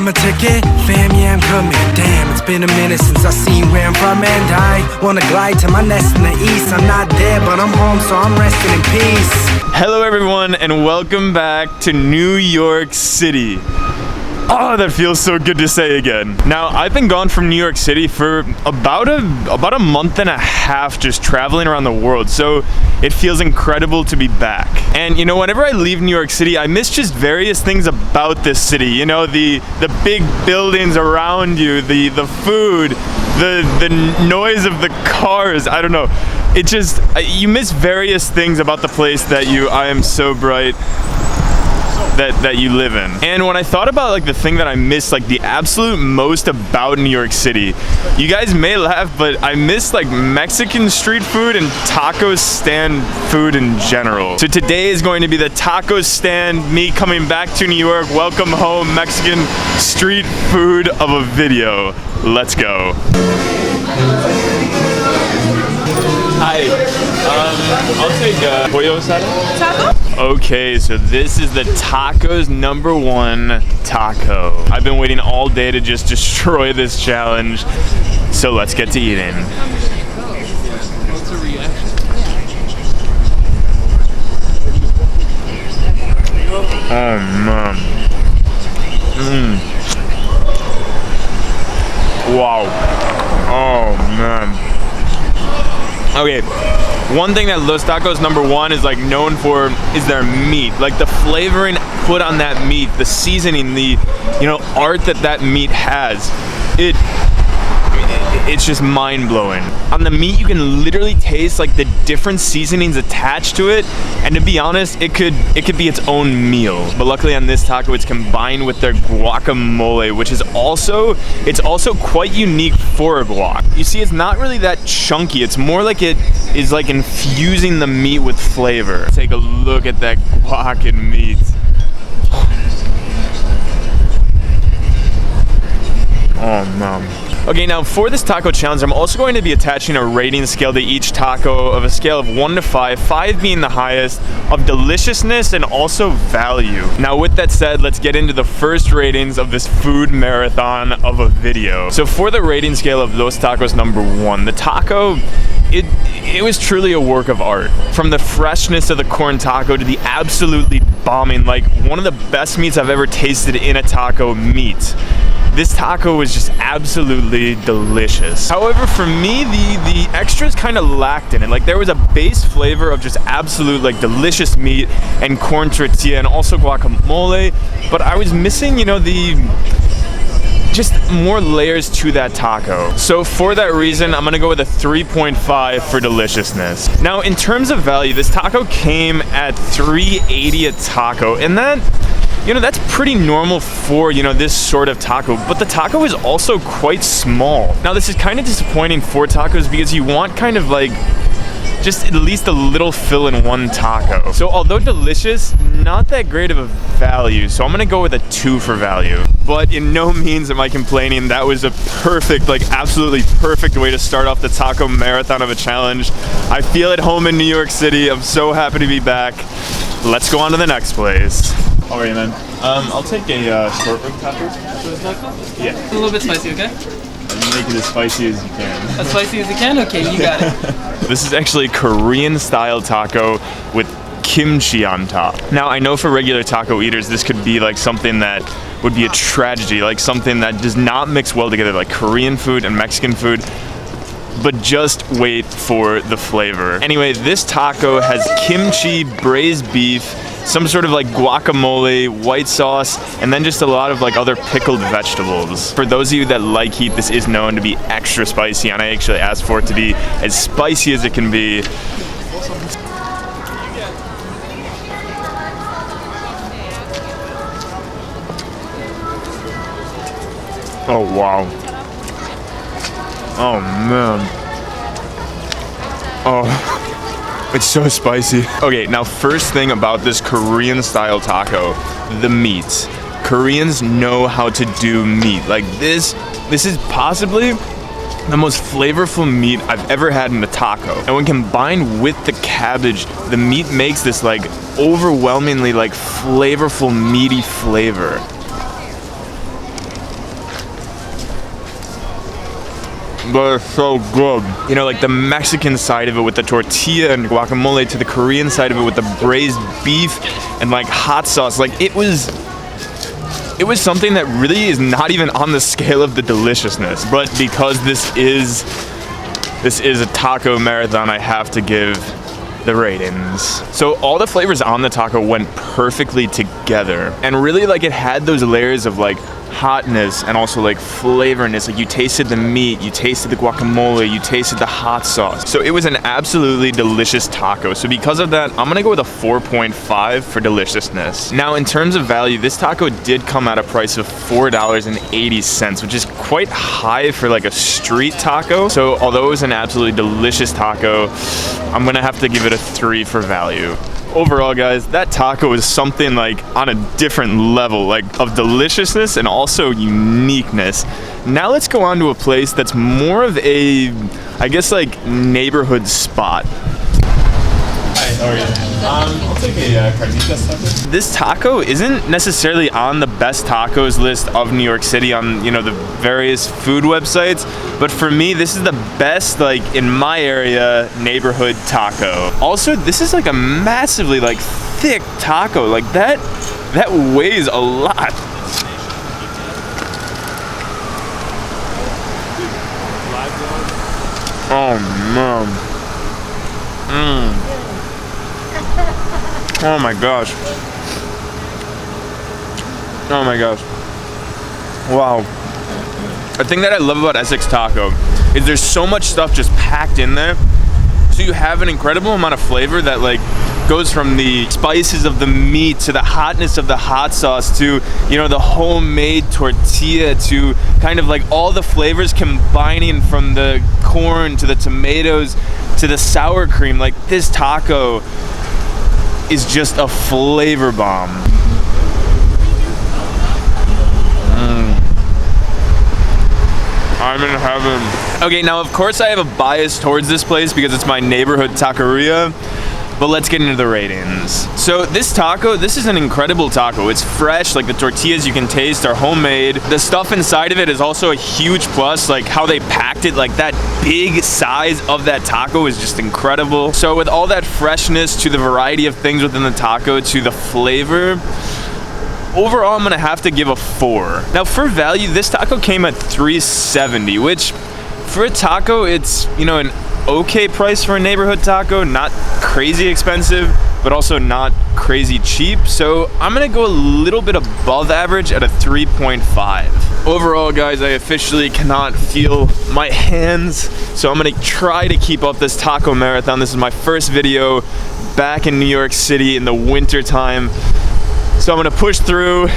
my ticket? Fam, yeah, I'm coming. Damn, it's been a minute since I seen where I'm from, and I wanna glide to my nest in the east. I'm not there, but I'm home, so I'm resting in peace. Hello everyone, and welcome back to New York City. Oh, that feels so good to say again. Now, I've been gone from New York City for about a month and a half, just traveling around the world, so it feels incredible to be back. And you know, whenever I leave New York City, I miss just various things about this city. You know, the big buildings around you, the food, the noise of the cars. I don't know. It just, you miss various things about the place that I am so bright that you live in. And when I thought about like the thing that I miss like the absolute most about New York City, you guys may laugh, but I miss like Mexican street food and taco stand food in general. So today is going to be the taco stand, me coming back to New York, welcome home, Mexican street food of a video. Let's go. Hi, I'll take pollo asado. Taco? Okay, so this is the Tacos No.1 taco. I've been waiting all day to just destroy this challenge, so let's get to eating. What's the reaction? Oh man. Wow. Oh man. Okay, one thing that Los Tacos No.1 is like known for is their meat. Like the flavoring put on that meat, the seasoning, the art that meat has. It's just mind-blowing. On the meat, you can literally taste like the different seasonings attached to it, and to be honest, it could be its own meal. But luckily on this taco, it's combined with their guacamole, which is also quite unique for a guac. You see, it's not really that chunky. It's more like it is like infusing the meat with flavor. Take a look at that guac and meat. Oh man. Okay, now for this taco challenge, I'm also going to be attaching a rating scale to each taco of a scale of 1 to 5, 5 being the highest, of deliciousness and also value. Now with that said, let's get into the first ratings of this food marathon of a video. So for the rating scale of Los Tacos No.1, the taco, it was truly a work of art. From the freshness of the corn taco to the absolutely bombing, like one of the best meats I've ever tasted in a taco meat. This taco was just absolutely delicious. However, for me, the extras kind of lacked in it. Like there was a base flavor of just absolute like delicious meat and corn tortilla and also guacamole, but I was missing, just more layers to that taco. So for that reason, I'm gonna go with a 3.5 for deliciousness. Now, in terms of value, this taco came at $3.80 a taco, and that's pretty normal for, this sort of taco, but the taco is also quite small. Now, this is kind of disappointing for tacos because you want kind of like just at least a little fill in one taco. So although delicious, not that great of a value. So I'm gonna go with a 2 for value. But in no means am I complaining. That was a perfect, like absolutely perfect way to start off the taco marathon of a challenge. I feel at home in New York City. I'm so happy to be back. Let's go on to the next place. All right, man. I'll take a short rib taco. Yeah. A little bit spicy, okay? Make it as spicy as you can. As spicy as you can? Okay, you got it. This is actually Korean style taco with kimchi on top. Now, I know for regular taco eaters, this could be like something that would be a tragedy, like something that does not mix well together, like Korean food and Mexican food. But just wait for the flavor. Anyway, this taco has kimchi, braised beef, some sort of like guacamole, white sauce, and then just a lot of like other pickled vegetables. For those of you that like heat, this is known to be extra spicy, and I actually asked for it to be as spicy as it can be. Oh wow. Oh man. Oh, it's so spicy. Okay, now first thing about this Korean style taco, the meat. Koreans know how to do meat. Like this is possibly the most flavorful meat I've ever had in a taco. And when combined with the cabbage, the meat makes this like overwhelmingly like flavorful, meaty flavor. They're so good. You know, like the Mexican side of it with the tortilla and guacamole, to the Korean side of it with the braised beef and like hot sauce. Like it was something that really is not even on the scale of the deliciousness. But because this is a taco marathon, I have to give the ratings. So all the flavors on the taco went perfectly together, and really like it had those layers of like hotness and also like flavorness. Like you tasted the meat, you tasted the guacamole, you tasted the hot sauce. So it was an absolutely delicious taco. So because of that, I'm gonna go with a 4.5 for deliciousness. Now in terms of value, this taco did come at a price of $4.80, which is quite high for like a street taco. So although it was an absolutely delicious taco, I'm gonna have to give it a 3 for value. Overall, guys, that taco is something like on a different level, like of deliciousness and also uniqueness. Now let's go on to a place that's more of a, I guess, like neighborhood spot. Hi, how are you? I'll take a carnitas taco. This taco isn't necessarily on the best tacos list of New York City on, you know, the various food websites, but for me, this is the best, like, in my area, neighborhood taco. Also, this is like a massively, like, thick taco. Like, that weighs a lot. Oh, man. Oh my gosh. Oh my gosh. Wow. The thing that I love about Essex Taco is there's so much stuff just packed in there. So you have an incredible amount of flavor that like goes from the spices of the meat to the hotness of the hot sauce to, you know, the homemade tortilla to kind of like all the flavors combining from the corn to the tomatoes to the sour cream. Like this taco is just a flavor bomb. I'm in heaven. Okay, now of course I have a bias towards this place because it's my neighborhood taqueria, but let's get into the ratings. So this taco, this is an incredible taco. It's fresh, like the tortillas you can taste are homemade. The stuff inside of it is also a huge plus, like how they packed it, like that big size of that taco is just incredible. So with all that freshness to the variety of things within the taco to the flavor, overall I'm gonna have to give a 4. Now for value, this taco came at $3.70, which for a taco, it's, you know, an okay price for a neighborhood taco, not crazy expensive, but also not crazy cheap. So I'm gonna go a little bit above average at a 3.5. Overall, guys, I officially cannot feel my hands, so I'm gonna try to keep up this taco marathon. This is my first video back in New York City in the winter time. So I'm gonna push through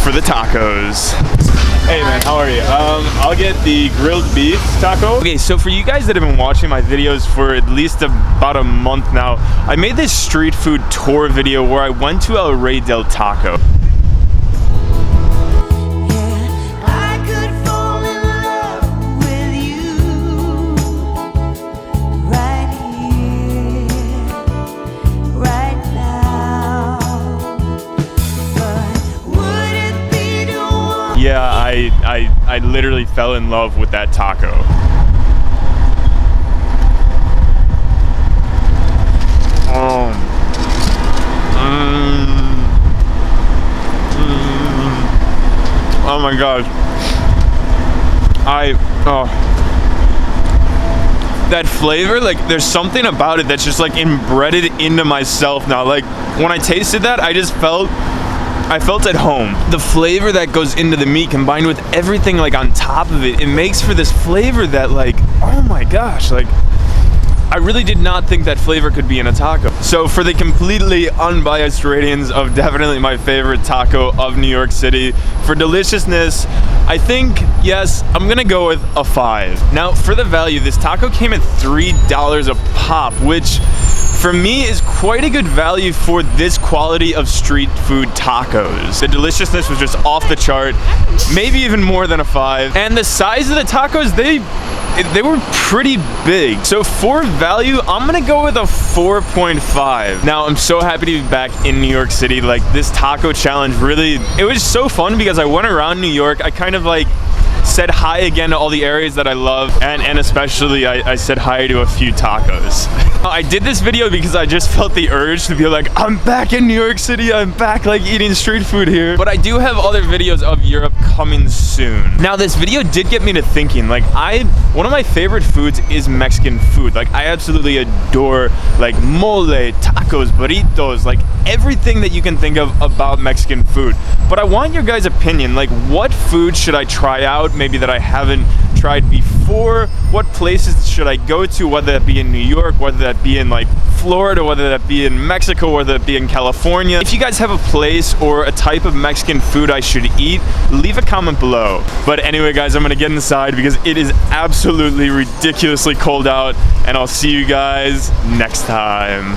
for the tacos. Hey man, how are you? I'll get the grilled beef taco. Okay, so for you guys that have been watching my videos for at least about a month now, I made this street food tour video where I went to El Rey Del Taco. Yeah, I literally fell in love with that taco. Oh my gosh. That flavor, like there's something about it that's just like embedded into myself now. Like when I tasted that, I felt at home. The flavor that goes into the meat combined with everything like on top of it, it makes for this flavor that like, oh my gosh, like I really did not think that flavor could be in a taco. So for the completely unbiased ratings of definitely my favorite taco of New York City, for deliciousness, I think, yes, I'm gonna go with a 5. Now for the value, this taco came at $3 a pop, which for me is quite a good value for this quality of street food tacos. The deliciousness was just off the chart, maybe even more than a 5. And the size of the tacos, they were pretty big. So for value, I'm gonna go with a 4.5. Now I'm so happy to be back in New York City. Like this taco challenge really, it was so fun because I went around New York. I kind of like said hi again to all the areas that I love, and especially I said hi to a few tacos. I did this video because I just felt the urge to be like, I'm back in New York City, I'm back like eating street food here. But I do have other videos of Europe coming soon. Now this video did get me to thinking, like one of my favorite foods is Mexican food. Like I absolutely adore like mole, tacos, burritos, like everything that you can think of about Mexican food. But I want your guys' opinion, like what food should I try out maybe that I haven't tried before? What places should I go to, whether that be in New York, whether that be in like Florida, whether that be in Mexico, whether that be in California? If you guys have a place or a type of Mexican food I should eat, leave a comment below. But anyway guys, I'm gonna get inside because it is absolutely ridiculously cold out, and I'll see you guys next time.